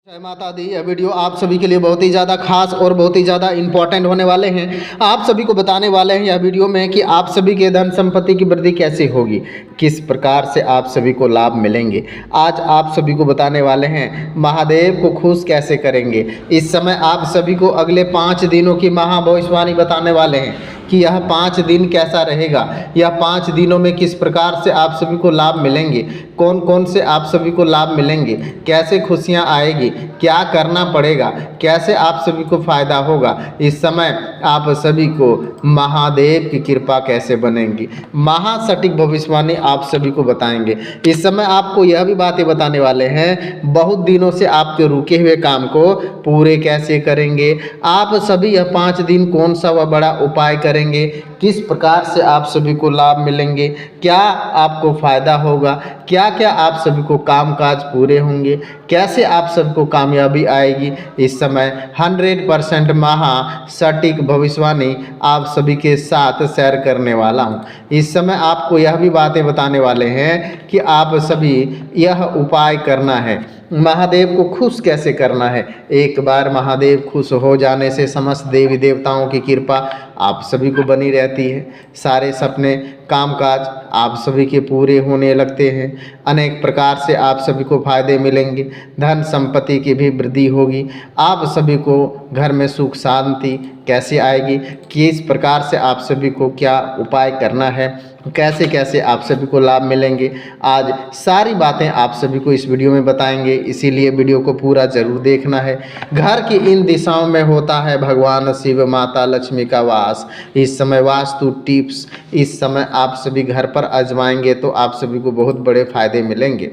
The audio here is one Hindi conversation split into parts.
जय माता दी। यह वीडियो आप सभी के लिए बहुत ही ज़्यादा खास और बहुत ही ज़्यादा इम्पोर्टेंट होने वाले हैं। आप सभी को बताने वाले हैं यह वीडियो में कि आप सभी के धन संपत्ति की वृद्धि कैसे होगी, किस प्रकार से आप सभी को लाभ मिलेंगे। आज आप सभी को बताने वाले हैं महादेव को खुश कैसे करेंगे। इस समय आप सभी को अगले 5 दिनों की महाभविष्यवाणी बताने वाले हैं कि यह 5 दिन कैसा रहेगा, यह 5 दिनों में किस प्रकार से आप सभी को लाभ मिलेंगे, कौन कौन से आप सभी को लाभ मिलेंगे, कैसे खुशियां आएगी, क्या करना पड़ेगा, कैसे आप सभी को फायदा होगा। इस समय आप सभी को महादेव की कृपा कैसे बनेगी, महासटीक भविष्यवाणी आप सभी को बताएंगे। इस समय आपको यह भी बातें बताने वाले हैं बहुत दिनों से आपके रुके हुए काम को पूरे कैसे करेंगे। आप सभी यह 5 दिन कौन सा वह बड़ा उपाय करेंगे, किस प्रकार से आप सभी को लाभ मिलेंगे, क्या आपको फायदा होगा, क्या क्या आप सभी को कामकाज पूरे होंगे, कैसे आप सबको कामयाबी आएगी। इस समय 100% महासटीक भविष्यवाणी आप सभी के साथ शेयर करने वाला हूं। इस समय आपको यह भी बातें बताने वाले हैं कि आप सभी यह उपाय करना है, महादेव को खुश कैसे करना है। एक बार महादेव खुश हो जाने से समस्त देवी देवताओं की कृपा आप सभी को बनी रहती है। सारे सपने कामकाज आप सभी के पूरे होने लगते हैं। अनेक प्रकार से आप सभी को फायदे मिलेंगे, धन संपत्ति की भी वृद्धि होगी। आप सभी को घर में सुख शांति कैसे आएगी, किस प्रकार से आप सभी को क्या उपाय करना है, कैसे कैसे आप सभी को लाभ मिलेंगे। आज सारी बातें आप सभी को इस वीडियो में बताएंगे, इसीलिए वीडियो को पूरा जरूर देखना है। घर की इन दिशाओं में होता है भगवान शिव माता लक्ष्मी का वास। इस समय वास्तु टिप्स इस समय आप सभी घर पर आजमाएंगे तो आप सभी को बहुत बड़े फायदे मिलेंगे।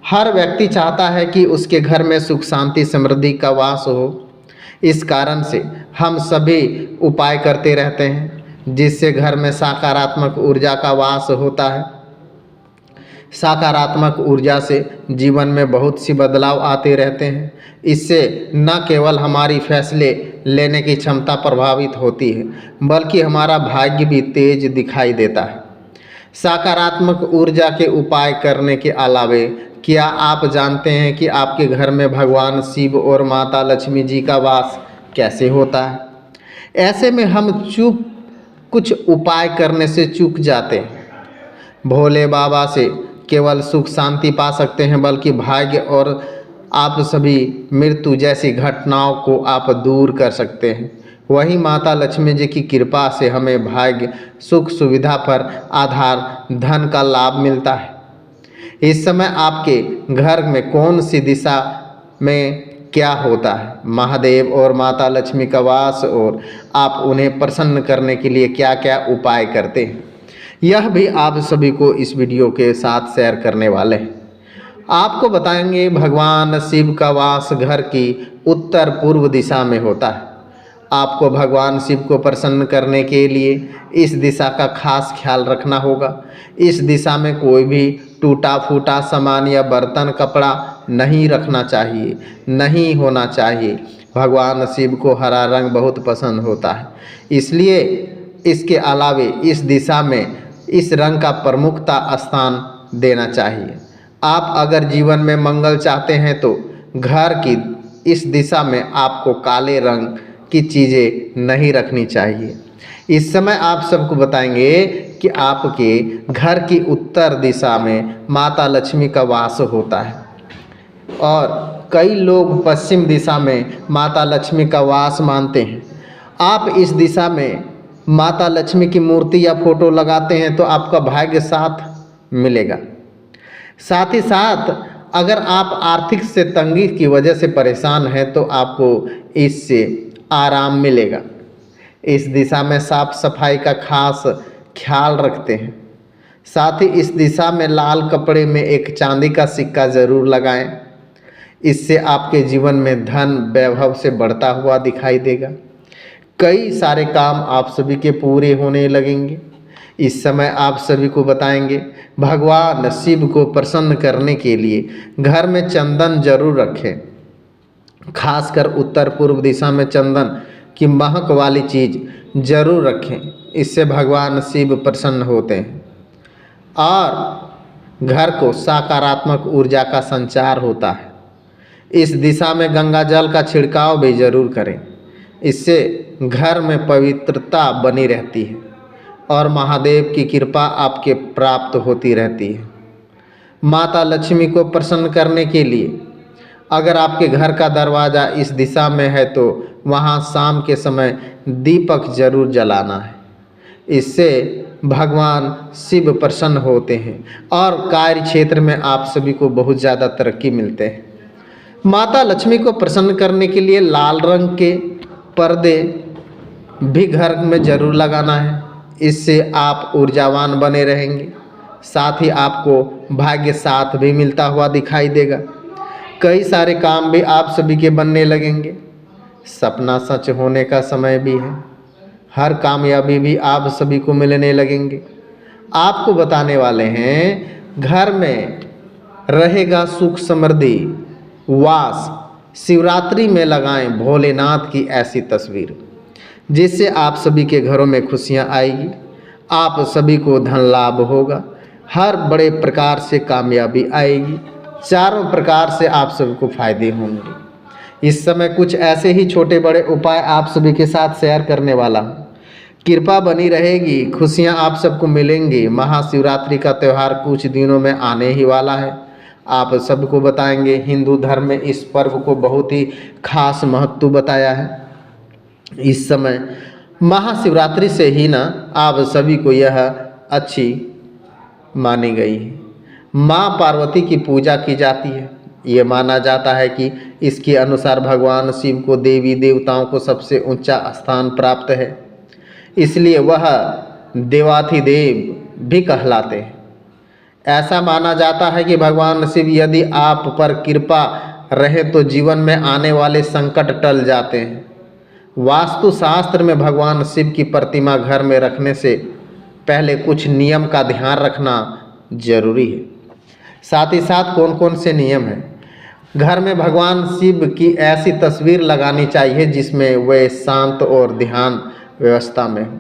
हर व्यक्ति चाहता है कि उसके घर में सुख शांति समृद्धि का वास हो। इस कारण से हम सभी उपाय करते रहते हैं जिससे घर में सकारात्मक ऊर्जा का वास होता है। सकारात्मक ऊर्जा से जीवन में बहुत सी बदलाव आते रहते हैं। इससे न केवल हमारी फैसले लेने की क्षमता प्रभावित होती है बल्कि हमारा भाग्य भी तेज दिखाई देता है। सकारात्मक ऊर्जा के उपाय करने के अलावे क्या आप जानते हैं कि आपके घर में भगवान शिव और माता लक्ष्मी जी का वास कैसे होता है। ऐसे में हम कुछ उपाय करने से चूक जाते हैं। भोले बाबा से केवल सुख शांति पा सकते हैं बल्कि भाग्य और आप सभी मृत्यु जैसी घटनाओं को आप दूर कर सकते हैं। वही माता लक्ष्मी जी की कृपा से हमें भाग्य सुख सुविधा पर आधार धन का लाभ मिलता है। इस समय आपके घर में कौन सी दिशा में क्या होता है, महादेव और माता लक्ष्मी का वास, और आप उन्हें प्रसन्न करने के लिए क्या क्या उपाय करते हैं, यह भी आप सभी को इस वीडियो के साथ शेयर करने वाले हैं। आपको बताएंगे भगवान शिव का वास घर की उत्तर पूर्व दिशा में होता है। आपको भगवान शिव को प्रसन्न करने के लिए इस दिशा का खास ख्याल रखना होगा। इस दिशा में कोई भी टूटा फूटा सामान या बर्तन कपड़ा नहीं रखना चाहिए, नहीं होना चाहिए। भगवान शिव को हरा रंग बहुत पसंद होता है, इसलिए इसके अलावे इस दिशा में इस रंग का प्रमुखता स्थान देना चाहिए। आप अगर जीवन में मंगल चाहते हैं तो घर की इस दिशा में आपको काले रंग की चीज़ें नहीं रखनी चाहिए। इस समय आप सबको बताएंगे कि आपके घर की उत्तर दिशा में माता लक्ष्मी का वास होता है और कई लोग पश्चिम दिशा में माता लक्ष्मी का वास मानते हैं। आप इस दिशा में माता लक्ष्मी की मूर्ति या फोटो लगाते हैं तो आपका भाग्य साथ मिलेगा। साथ ही साथ अगर आप आर्थिक से तंगी की वजह से परेशान हैं तो आपको इससे आराम मिलेगा। इस दिशा में साफ सफाई का खास ख्याल रखते हैं। साथ ही इस दिशा में लाल कपड़े में एक चांदी का सिक्का ज़रूर लगाएं। इससे आपके जीवन में धन वैभव से बढ़ता हुआ दिखाई देगा। कई सारे काम आप सभी के पूरे होने लगेंगे। इस समय आप सभी को बताएंगे भगवान शिव को प्रसन्न करने के लिए घर में चंदन जरूर रखें। खासकर उत्तर पूर्व दिशा में चंदन की महक वाली चीज़ जरूर रखें, इससे भगवान शिव प्रसन्न होते हैं और घर को सकारात्मक ऊर्जा का संचार होता है। इस दिशा में गंगा जल का छिड़काव भी जरूर करें। इससे घर में पवित्रता बनी रहती है और महादेव की कृपा आपके प्राप्त होती रहती है। माता लक्ष्मी को प्रसन्न करने के लिए अगर आपके घर का दरवाज़ा इस दिशा में है तो वहाँ शाम के समय दीपक जरूर जलाना है। इससे भगवान शिव प्रसन्न होते हैं और कार्य क्षेत्र में आप सभी को बहुत ज़्यादा तरक्की मिलते हैं। माता लक्ष्मी को प्रसन्न करने के लिए लाल रंग के पर्दे भी घर में जरूर लगाना है। इससे आप ऊर्जावान बने रहेंगे, साथ ही आपको भाग्य साथ भी मिलता हुआ दिखाई देगा। कई सारे काम भी आप सभी के बनने लगेंगे। सपना सच होने का समय भी है। हर कामयाबी भी आप सभी को मिलने लगेंगे। आपको बताने वाले हैं, घर में रहेगा सुख समृद्धि वास। शिवरात्रि में लगाएं भोलेनाथ की ऐसी तस्वीर, जिससे आप सभी के घरों में खुशियां आएगी। आप सभी को धन लाभ होगा, हर बड़े प्रकार से कामयाबी आएगी, चारों प्रकार से आप सभी को फायदे होंगे। इस समय कुछ ऐसे ही छोटे बड़े उपाय आप सभी के साथ शेयर करने वाला हूँ। कृपा बनी रहेगी, खुशियाँ आप सबको मिलेंगी। महाशिवरात्रि का त्यौहार कुछ दिनों में आने ही वाला है। आप सबको बताएंगे, हिंदू धर्म में इस पर्व को बहुत ही खास महत्व बताया है। इस समय महाशिवरात्रि से ही ना आप सभी को यह अच्छी मानी गई है। माँ पार्वती की पूजा की जाती है। ये माना जाता है कि इसके अनुसार भगवान शिव को देवी देवताओं को सबसे ऊंचा स्थान प्राप्त है, इसलिए वह देवाधिदेव भी कहलाते हैं। ऐसा माना जाता है कि भगवान शिव यदि आप पर कृपा रहे तो जीवन में आने वाले संकट टल जाते हैं। वास्तु शास्त्र में भगवान शिव की प्रतिमा घर में रखने से पहले कुछ नियम का ध्यान रखना जरूरी है। साथ ही साथ कौन कौन से नियम हैं? घर में भगवान शिव की ऐसी तस्वीर लगानी चाहिए जिसमें वे शांत और ध्यान व्यवस्था में हो।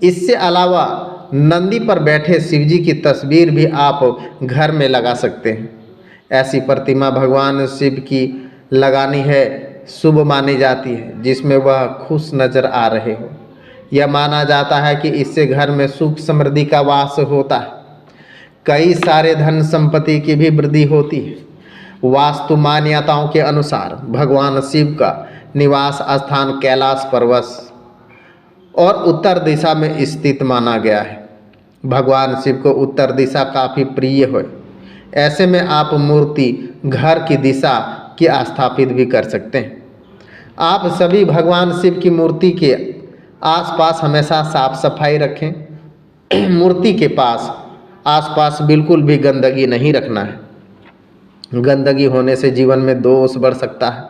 इससे अलावा नंदी पर बैठे शिव जी की तस्वीर भी आप घर में लगा सकते हैं। ऐसी प्रतिमा भगवान शिव की लगानी है शुभ मानी जाती है, जिसमें वह खुश नजर आ रहे हो। यह माना जाता है कि इससे घर में सुख समृद्धि का वास होता है। कई सारे धन संपत्ति की भी वृद्धि होती है। वास्तु मान्यताओं के अनुसार भगवान शिव का निवास स्थान कैलाश पर्वत और उत्तर दिशा में स्थित माना गया है। भगवान शिव को उत्तर दिशा काफ़ी प्रिय है। ऐसे में आप मूर्ति घर की दिशा की स्थापित भी कर सकते हैं। आप सभी भगवान शिव की मूर्ति के आसपास हमेशा साफ सफाई रखें। मूर्ति के पास आसपास बिल्कुल भी गंदगी नहीं रखना है। गंदगी होने से जीवन में दोष बढ़ सकता है,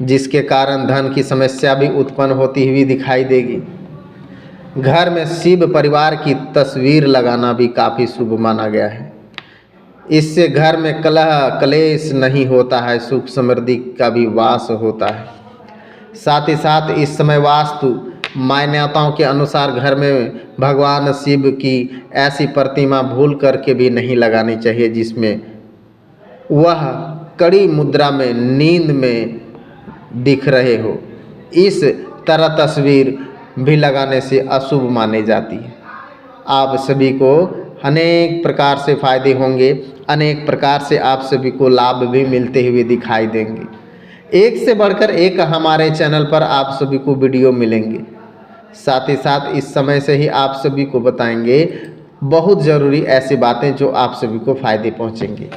जिसके कारण धन की समस्या भी उत्पन्न होती हुई दिखाई देगी। घर में शिव परिवार की तस्वीर लगाना भी काफ़ी शुभ माना गया है। इससे घर में कलह कलेश नहीं होता है, सुख समृद्धि का भी वास होता है। साथ ही साथ इस समय वास्तु मान्यताओं के अनुसार घर में भगवान शिव की ऐसी प्रतिमा भूल करके भी नहीं लगानी चाहिए जिसमें वह कड़ी मुद्रा में नींद में दिख रहे हो। इस तरह तस्वीर भी लगाने से अशुभ मानी जाती है। आप सभी को अनेक प्रकार से फायदे होंगे, अनेक प्रकार से आप सभी को लाभ भी मिलते हुए दिखाई देंगे। एक से बढ़कर एक हमारे चैनल पर आप सभी को वीडियो मिलेंगे। साथ ही साथ इस समय से ही आप सभी को बताएंगे बहुत ज़रूरी ऐसी बातें जो आप सभी को फायदे पहुंचेंगे।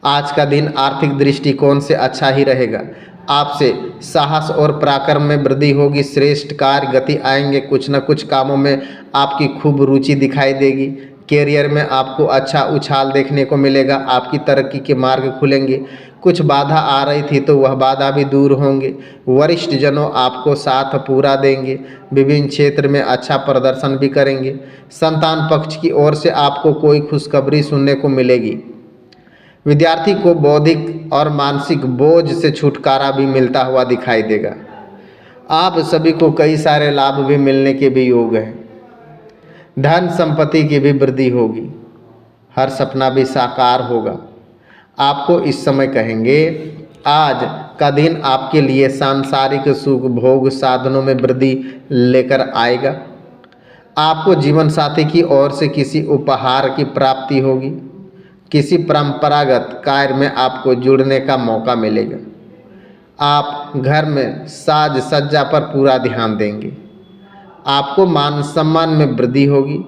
आज का दिन आर्थिक दृष्टिकोण से अच्छा ही रहेगा। आपसे साहस और पराक्रम में वृद्धि होगी। श्रेष्ठ कार्य गति आएंगे। कुछ न कुछ कामों में आपकी खूब रुचि दिखाई देगी। कैरियर में आपको अच्छा उछाल देखने को मिलेगा। आपकी तरक्की के मार्ग खुलेंगे। कुछ बाधा आ रही थी तो वह बाधा भी दूर होंगे। वरिष्ठ जनों आपको साथ पूरा देंगे। विभिन्न क्षेत्र में अच्छा प्रदर्शन भी करेंगे। संतान पक्ष की ओर से आपको कोई खुशखबरी सुनने को मिलेगी। विद्यार्थी को बौद्धिक और मानसिक बोझ से छुटकारा भी मिलता हुआ दिखाई देगा। आप सभी को कई सारे लाभ भी मिलने के भी योग हैं। धन संपत्ति की भी वृद्धि होगी। हर सपना भी साकार होगा। आपको इस समय कहेंगे आज का दिन आपके लिए सांसारिक सुख भोग साधनों में वृद्धि लेकर आएगा। आपको जीवन साथी की ओर से किसी उपहार की प्राप्ति होगी। किसी परंपरागत कार्य में आपको जुड़ने का मौका मिलेगा। आप घर में साज सज्जा पर पूरा ध्यान देंगे। आपको मान सम्मान में वृद्धि होगी।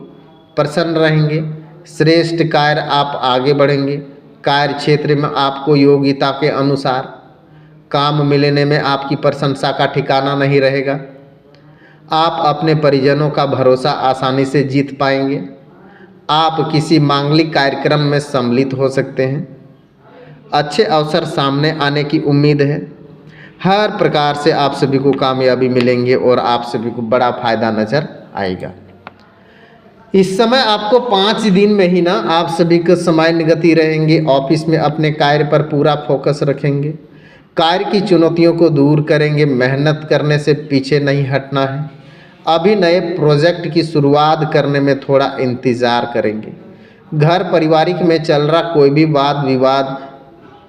प्रसन्न रहेंगे। श्रेष्ठ कार्य आप आगे बढ़ेंगे। कार्य क्षेत्र में आपको योग्यता के अनुसार काम मिलने में आपकी प्रशंसा का ठिकाना नहीं रहेगा। आप अपने परिजनों का भरोसा आसानी से जीत पाएंगे। आप किसी मांगलिक कार्यक्रम में सम्मिलित हो सकते हैं। अच्छे अवसर सामने आने की उम्मीद है। हर प्रकार से आप सभी को कामयाबी मिलेंगे और आप सभी को बड़ा फायदा नजर आएगा। इस समय आपको 5 दिन में ही ना आप सभी को समय निगति रहेंगे। ऑफिस में अपने कार्य पर पूरा फोकस रखेंगे। कार्य की चुनौतियों को दूर करेंगे। मेहनत करने से पीछे नहीं हटना है। अभी नए प्रोजेक्ट की शुरुआत करने में थोड़ा इंतज़ार करेंगे। घर पारिवारिक में चल रहा कोई भी वाद विवाद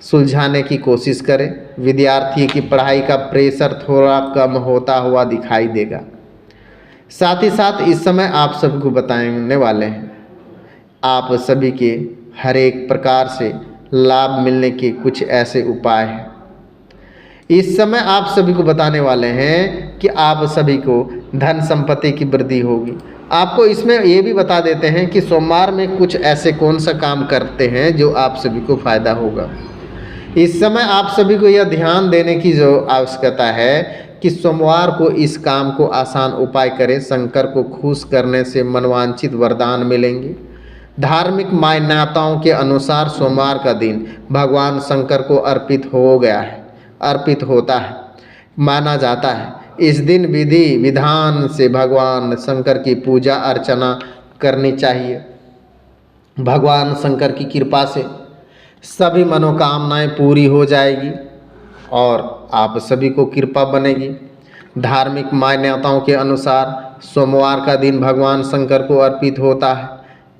सुलझाने की कोशिश करें। विद्यार्थी की पढ़ाई का प्रेशर थोड़ा कम होता हुआ दिखाई देगा। साथ ही साथ इस समय आप सबको बताने वाले हैं आप सभी के हर एक प्रकार से लाभ मिलने के कुछ ऐसे उपाय हैं। इस समय आप सभी को बताने वाले हैं कि आप सभी को धन संपत्ति की वृद्धि होगी। आपको इसमें ये भी बता देते हैं कि सोमवार में कुछ ऐसे कौन सा काम करते हैं जो आप सभी को फायदा होगा। इस समय आप सभी को यह ध्यान देने की जो आवश्यकता है कि सोमवार को इस काम को आसान उपाय करें। शंकर को खुश करने से मनवांछित वरदान मिलेंगे। धार्मिक मान्यताओं के अनुसार सोमवार का दिन भगवान शंकर को अर्पित होता है माना जाता है। इस दिन विधि विधान से भगवान शंकर की पूजा अर्चना करनी चाहिए। भगवान शंकर की कृपा से सभी मनोकामनाएं पूरी हो जाएगी और आप सभी को कृपा बनेगी। धार्मिक मान्यताओं के अनुसार सोमवार का दिन भगवान शंकर को अर्पित होता है।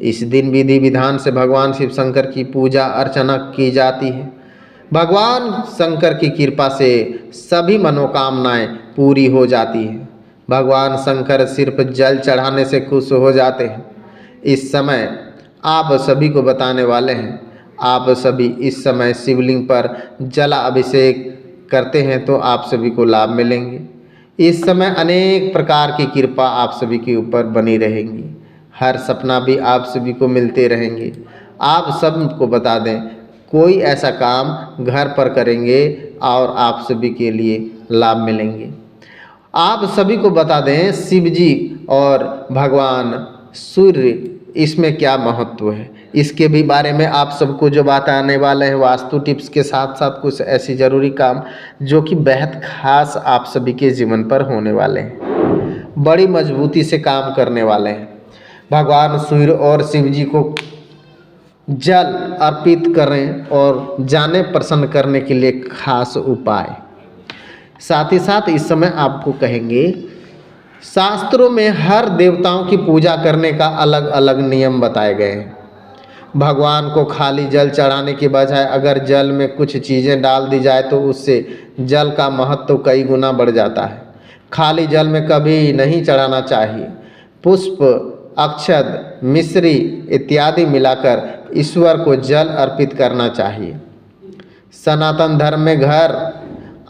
इस दिन विधि विधान से भगवान शिव शंकर की पूजा अर्चना की जाती है। भगवान शंकर की कृपा से सभी मनोकामनाएं पूरी हो जाती हैं। भगवान शंकर सिर्फ जल चढ़ाने से खुश हो जाते हैं। इस समय आप सभी को बताने वाले हैं आप सभी इस समय शिवलिंग पर जल अभिषेक करते हैं तो आप सभी को लाभ मिलेंगे। इस समय अनेक प्रकार की कृपा आप सभी के ऊपर बनी रहेंगी। हर सपना भी आप सभी को मिलते रहेंगे। आप सबको बता दें कोई ऐसा काम घर पर करेंगे और आप सभी के लिए लाभ मिलेंगे। आप सभी को बता दें शिव जी और भगवान सूर्य इसमें क्या महत्व है, इसके भी बारे में आप सबको जो बात आने वाले हैं वास्तु टिप्स के साथ साथ कुछ ऐसी ज़रूरी काम जो कि बेहद खास आप सभी के जीवन पर होने वाले हैं, बड़ी मजबूती से काम करने वाले हैं। भगवान सूर्य और शिव जी को जल अर्पित करें और जाने प्रसन्न करने के लिए खास उपाय। साथ ही साथ इस समय आपको कहेंगे शास्त्रों में हर देवताओं की पूजा करने का अलग अलग नियम बताए गए हैं। भगवान को खाली जल चढ़ाने के बजाय अगर जल में कुछ चीज़ें डाल दी जाए तो उससे जल का महत्व कई गुना बढ़ जाता है। खाली जल में कभी नहीं चढ़ाना चाहिए। पुष्प अक्षत मिश्री इत्यादि मिलाकर ईश्वर को जल अर्पित करना चाहिए। सनातन धर्म में घर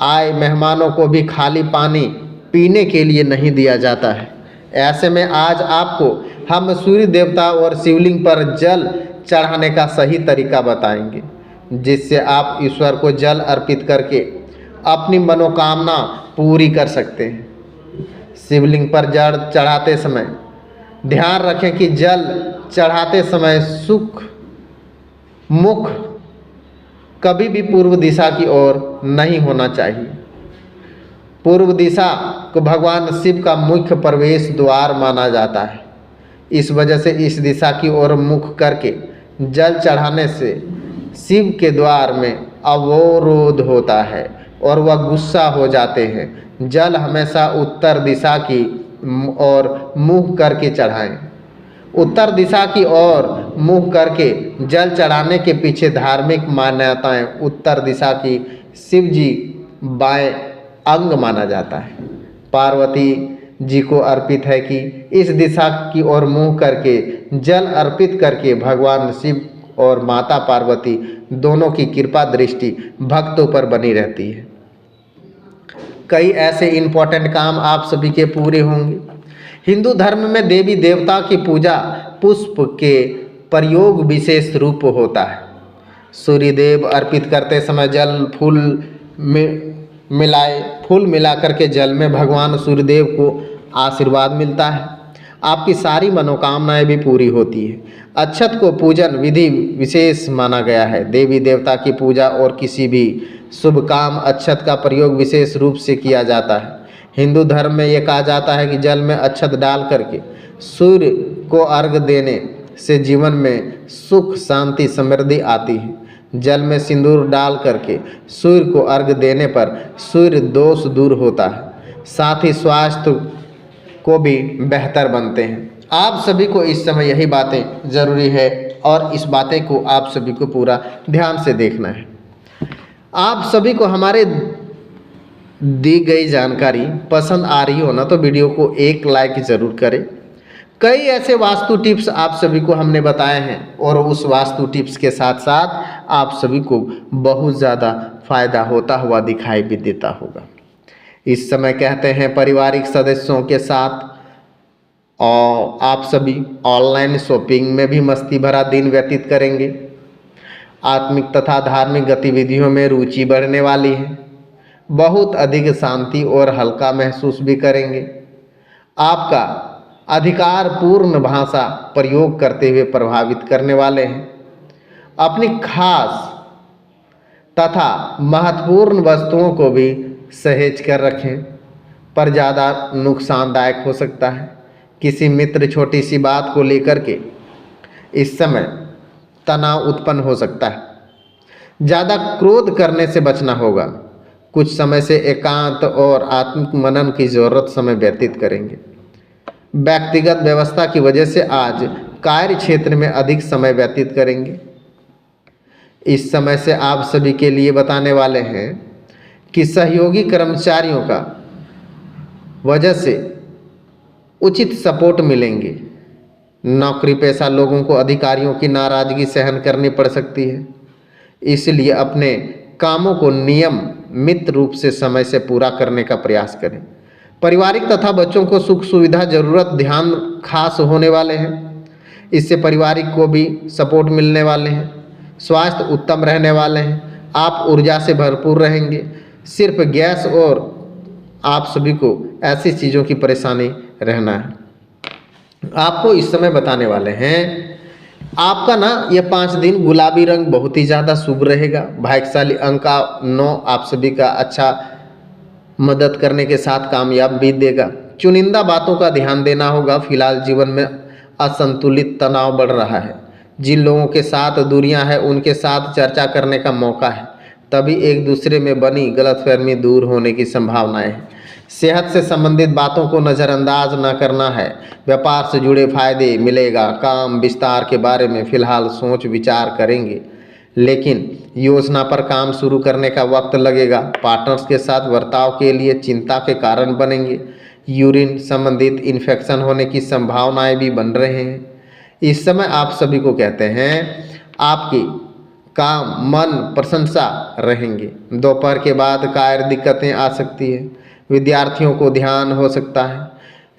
आए मेहमानों को भी खाली पानी पीने के लिए नहीं दिया जाता है। ऐसे में आज आपको हम सूर्य देवता और शिवलिंग पर जल चढ़ाने का सही तरीका बताएंगे जिससे आप ईश्वर को जल अर्पित करके अपनी मनोकामना पूरी कर सकते हैं। शिवलिंग पर जल चढ़ाते समय ध्यान रखें कि जल चढ़ाते समय मुख कभी भी पूर्व दिशा की ओर नहीं होना चाहिए। पूर्व दिशा को भगवान शिव का मुख्य प्रवेश द्वार माना जाता है। इस वजह से इस दिशा की ओर मुख करके जल चढ़ाने से शिव के द्वार में अवरोध होता है और वह गुस्सा हो जाते हैं। जल हमेशा उत्तर दिशा की ओर मुँह करके चढ़ाएं। उत्तर दिशा की ओर मुँह करके जल चढ़ाने के पीछे धार्मिक मान्यताएं उत्तर दिशा की शिव जी बाएं अंग माना जाता है। पार्वती जी को अर्पित है कि इस दिशा की ओर मुंह करके जल अर्पित करके भगवान शिव और माता पार्वती दोनों की कृपा दृष्टि भक्तों पर बनी रहती है। कई ऐसे इम्पोर्टेंट काम आप सभी के पूरे होंगे। हिंदू धर्म में देवी देवता की पूजा पुष्प के प्रयोग विशेष रूप होता है। सूर्यदेव अर्पित करते समय जल फूल फूल मिला करके जल में भगवान सूर्यदेव को आशीर्वाद मिलता है। आपकी सारी मनोकामनाएं भी पूरी होती है। अक्षत को पूजन विधि विशेष माना गया है। देवी देवता की पूजा और किसी भी शुभ काम अक्षत का प्रयोग विशेष रूप से किया जाता है। हिंदू धर्म में ये कहा जाता है कि जल में अक्षत डाल करके सूर्य को अर्घ देने से जीवन में सुख शांति समृद्धि आती है। जल में सिंदूर डाल करके सूर्य को अर्घ देने पर सूर्य दोष दूर होता है, साथ ही स्वास्थ्य को भी बेहतर बनते हैं। आप सभी को इस समय यही बातें ज़रूरी है और इस बातें को आप सभी को पूरा ध्यान से देखना है। आप सभी को हमारे दी गई जानकारी पसंद आ रही हो ना तो वीडियो को एक लाइक ज़रूर करें। कई ऐसे वास्तु टिप्स आप सभी को हमने बताए हैं और उस वास्तु टिप्स के साथ साथ आप सभी को बहुत ज़्यादा फायदा होता हुआ दिखाई भी देता होगा। इस समय कहते हैं पारिवारिक सदस्यों के साथ और आप सभी ऑनलाइन शॉपिंग में भी मस्ती भरा दिन व्यतीत करेंगे। आत्मिक तथा धार्मिक गतिविधियों में रुचि बढ़ने वाली है। बहुत अधिक शांति और हल्का महसूस भी करेंगे। आपका अधिकार पूर्ण भाषा प्रयोग करते हुए प्रभावित करने वाले हैं। अपनी खास तथा महत्वपूर्ण वस्तुओं को भी सहेज कर रखें, पर ज़्यादा नुकसानदायक हो सकता है। किसी मित्र छोटी सी बात को लेकर के इस समय तनाव उत्पन्न हो सकता है। ज़्यादा क्रोध करने से बचना होगा। कुछ समय से एकांत और आत्मिक मनन की ज़रूरत समय व्यतीत करेंगे। व्यक्तिगत व्यवस्था की वजह से आज कार्य क्षेत्र में अधिक समय व्यतीत करेंगे। इस समय से आप सभी के लिए बताने वाले हैं कि सहयोगी कर्मचारियों का वजह से उचित सपोर्ट मिलेंगे। नौकरी पेशा लोगों को अधिकारियों की नाराज़गी सहन करनी पड़ सकती है, इसलिए अपने कामों को नियमित रूप से समय से पूरा करने का प्रयास करें। पारिवारिक तथा बच्चों को सुख सुविधा जरूरत ध्यान खास होने वाले हैं। इससे पारिवारिक को भी सपोर्ट मिलने वाले हैं। स्वास्थ्य उत्तम रहने वाले हैं। आप ऊर्जा से भरपूर रहेंगे। सिर्फ गैस और आप सभी को ऐसी चीज़ों की परेशानी रहना है। आपको इस समय बताने वाले हैं आपका ना ये 5 दिन गुलाबी रंग बहुत ही ज़्यादा शुभ रहेगा। भाग्यशाली अंक का 9 आप सभी का अच्छा मदद करने के साथ कामयाब भी देगा। चुनिंदा बातों का ध्यान देना होगा। फिलहाल जीवन में असंतुलित तनाव बढ़ रहा है। जिन लोगों के साथ दूरियां हैं उनके साथ चर्चा करने का मौका है, तभी एक दूसरे में बनी गलतफहमी दूर होने की संभावनाएं हैं। सेहत से संबंधित बातों को नज़रअंदाज न करना है। व्यापार से जुड़े फायदे मिलेगा। काम विस्तार के बारे में फिलहाल सोच विचार करेंगे, लेकिन योजना पर काम शुरू करने का वक्त लगेगा। पार्टनर्स के साथ बर्ताव के लिए चिंता के कारण बनेंगे। यूरिन संबंधित इन्फेक्शन होने की संभावनाएं भी बन रहे हैं। इस समय आप सभी को कहते हैं आपकी काम मन प्रशंसा रहेंगे। दोपहर के बाद कार्य दिक्कतें आ सकती है। विद्यार्थियों को ध्यान हो सकता है।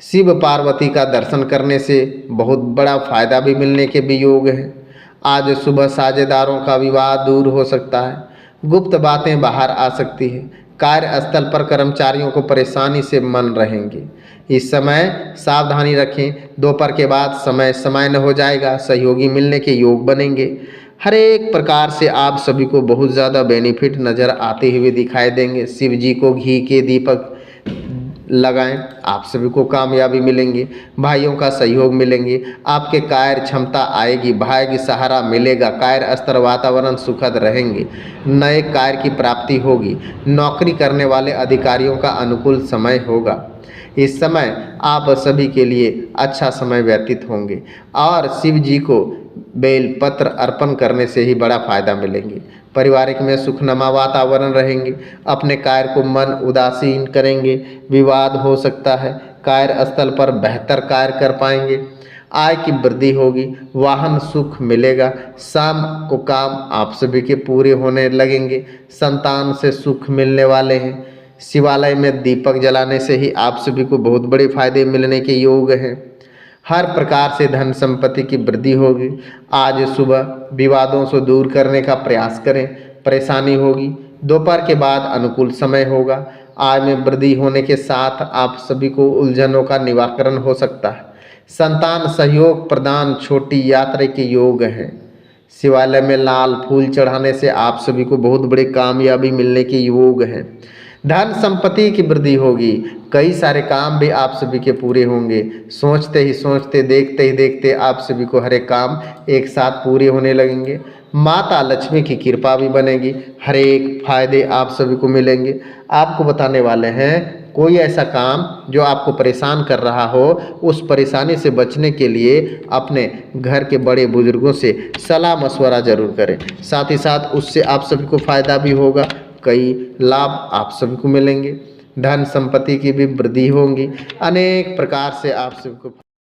शिव पार्वती का दर्शन करने से बहुत बड़ा फायदा भी मिलने के भी योग हैं। आज सुबह साझेदारों का विवाद दूर हो सकता है। गुप्त बातें बाहर आ सकती है। कार्यस्थल पर कर्मचारियों को परेशानी से मन रहेंगे। इस समय सावधानी रखें। दोपहर के बाद समय समान्य हो जाएगा। सहयोगी मिलने के योग बनेंगे। हर एक प्रकार से आप सभी को बहुत ज़्यादा बेनिफिट नज़र आते हुए दिखाई देंगे। शिव जी को घी के दीपक लगाएं, आप सभी को कामयाबी मिलेंगी। भाइयों का सहयोग मिलेंगे। आपके कार्य क्षमता आएगी। भाग्य सहारा मिलेगा। कार्य स्तर वातावरण सुखद रहेंगे। नए कार्य की प्राप्ति होगी। नौकरी करने वाले अधिकारियों का अनुकूल समय होगा। इस समय आप सभी के लिए अच्छा समय व्यतीत होंगे और शिव जी को बेल पत्र अर्पण करने से ही बड़ा फायदा मिलेंगे। पारिवारिक में सुखनुमा वातावरण रहेंगे। अपने कार्य को मन उदासीन करेंगे, विवाद हो सकता है। कार्यस्थल पर बेहतर कार्य कर पाएंगे। आय की वृद्धि होगी, वाहन सुख मिलेगा। शाम को काम आप सभी के पूरे होने लगेंगे। संतान से सुख मिलने वाले हैं। शिवालय में दीपक जलाने से ही आप सभी को बहुत बड़े फायदे मिलने के योग हैं। हर प्रकार से धन संपत्ति की वृद्धि होगी। आज सुबह विवादों से दूर करने का प्रयास करें, परेशानी होगी। दोपहर के बाद अनुकूल समय होगा। आय में वृद्धि होने के साथ आप सभी को उलझनों का निवारण हो सकता है। संतान सहयोग प्रदान, छोटी यात्रा के योग हैं। शिवालय में लाल फूल चढ़ाने से आप सभी को बहुत बड़ी कामयाबी मिलने के योग हैं। धन संपत्ति की वृद्धि होगी। कई सारे काम भी आप सभी के पूरे होंगे। सोचते ही सोचते, देखते ही देखते आप सभी को हर एक काम एक साथ पूरे होने लगेंगे। माता लक्ष्मी की कृपा भी बनेगी। हर एक फायदे आप सभी को मिलेंगे। आपको बताने वाले हैं, कोई ऐसा काम जो आपको परेशान कर रहा हो, उस परेशानी से बचने के लिए अपने घर के बड़े बुजुर्गों से सलाह मशवरा ज़रूर करें। साथ ही साथ उससे आप सभी को फ़ायदा भी होगा। कई लाभ आप सभी को मिलेंगे। धन संपत्ति की भी वृद्धि होंगी। अनेक प्रकार से आप सभी को